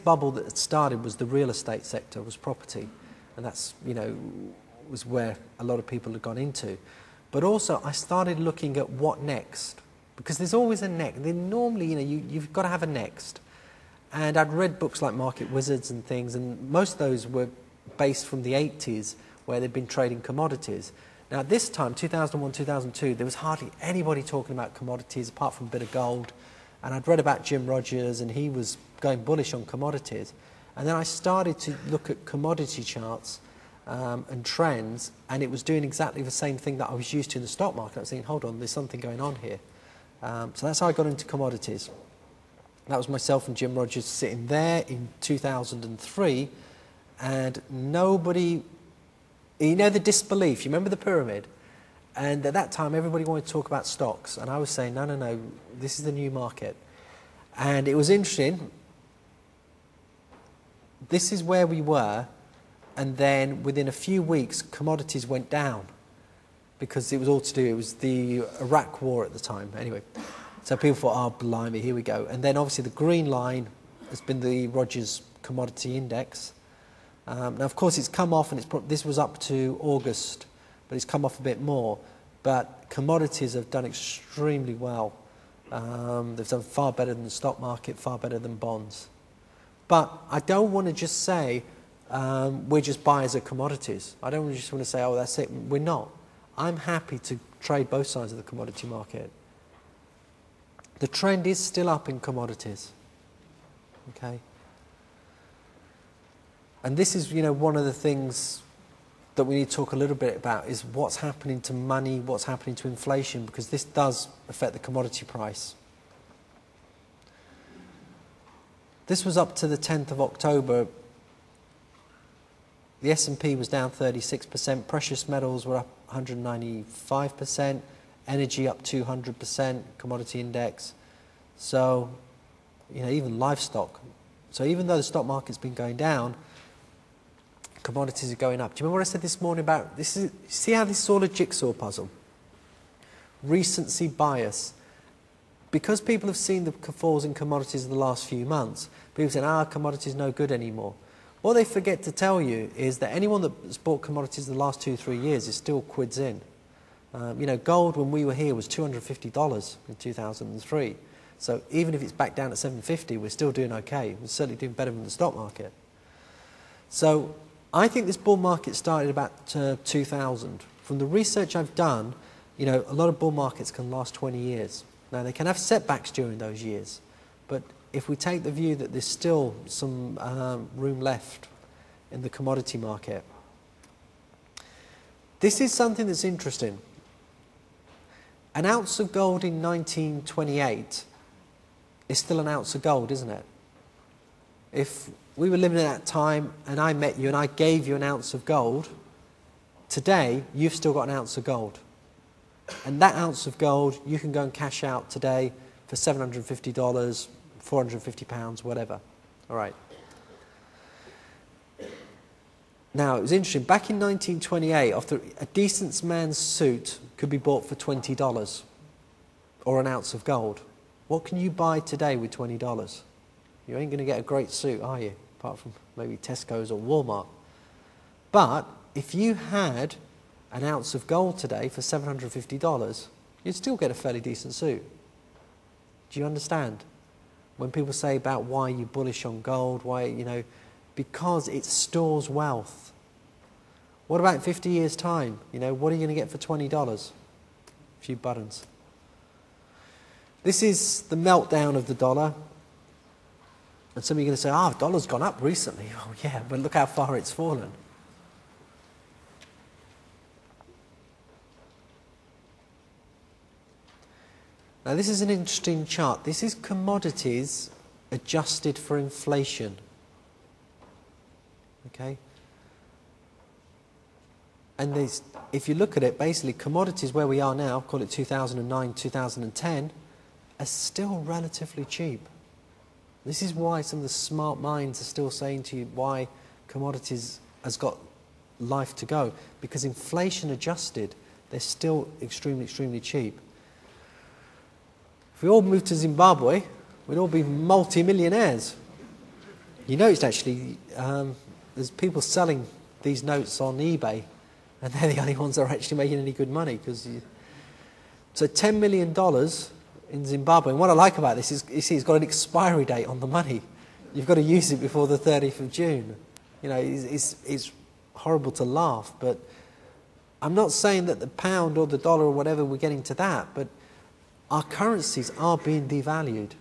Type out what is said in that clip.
biggest bubble that had started was the real estate sector, was property. And that's, you know, was where a lot of people had gone into. But also I started looking at what next, because there's always a next. Normally, you know, you've got to have a next. And I'd read books like Market Wizards and things, and most of those were based from the 80s, where they'd been trading commodities. Now at this time, 2001, 2002, there was hardly anybody talking about commodities apart from a bit of gold. And I'd read about Jim Rogers, and he was going bullish on commodities. And then I started to look at commodity charts and trends, and it was doing exactly the same thing that I was used to in the stock market. I was thinking, hold on, there's something going on here. So that's how I got into commodities. That was myself and Jim Rogers sitting there in 2003, and nobody, you know, the disbelief, you remember the pyramid? And at that time, everybody wanted to talk about stocks, and I was saying, no, no, no, this is the new market. And it was interesting. This is where we were, and then within a few weeks, commodities went down because it was all to do, it was the Iraq war at the time. Anyway, so people thought, oh, blimey, here we go. And then obviously the green line has been the Rogers Commodity Index. Now, of course, it's come off, and this was up to August, but it's come off a bit more. But commodities have done extremely well. They've done far better than the stock market, far better than bonds. But I don't want to just say we're just buyers of commodities. I don't just want to say, oh, that's it. We're not. I'm happy to trade both sides of the commodity market. The trend is still up in commodities. Okay? And this is, you know, one of the things that we need to talk a little bit about is what's happening to money, what's happening to inflation, because this does affect the commodity price. This was up to the 10th of October. The S&P was down 36%, precious metals were up 195%, energy up 200%, commodity index. So, you know, even livestock. So even though the stock market's been going down, commodities are going up. Do you remember what I said this morning about this? See how this is all a jigsaw puzzle? Recency bias. Because people have seen the falls in commodities in the last few months, people say, commodities no good anymore. What they forget to tell you is that anyone that's bought commodities in the last 2-3 years is still quids in. You know, gold when we were here was $250 in 2003. So even if it's back down at $750, we're still doing okay. We're certainly doing better than the stock market. So I think this bull market started about 2000. From the research I've done, you know, a lot of bull markets can last 20 years. Now, they can have setbacks during those years, but if we take the view that there's still some room left in the commodity market, this is something that's interesting. An ounce of gold in 1928 is still an ounce of gold, isn't it? If we were living at that time and I met you and I gave you an ounce of gold, today you've still got an ounce of gold. And that ounce of gold you can go and cash out today for $750, £450, whatever. All right. Now, it was interesting. Back in 1928, after a decent man's suit could be bought for $20 or an ounce of gold. What can you buy today with $20? You ain't going to get a great suit, are you? Apart from maybe Tesco's or Walmart. But if you had an ounce of gold today for $750, you'd still get a fairly decent suit. Do you understand? When people say about why you're bullish on gold, why, you know, because it stores wealth. What about in 50 years' time? You know, what are you going to get for $20? A few buttons. This is the meltdown of the dollar. And some of you are going to say, the dollar's gone up recently. Oh, yeah, but look how far it's fallen. Now, this is an interesting chart. This is commodities adjusted for inflation. Okay? And if you look at it, basically, commodities where we are now, call it 2009, 2010, are still relatively cheap. This is why some of the smart minds are still saying to you why commodities has got life to go. Because inflation adjusted, they're still extremely, extremely cheap. If we all moved to Zimbabwe, we'd all be multi-millionaires. You noticed actually, there's people selling these notes on eBay, and they're the only ones that are actually making any good money. So $10 million in Zimbabwe, and what I like about this is, you see, it's got an expiry date on the money. You've got to use it before the 30th of June. You know, it's horrible to laugh, but I'm not saying that the pound or the dollar or whatever, we're getting to that, but our currencies are being devalued.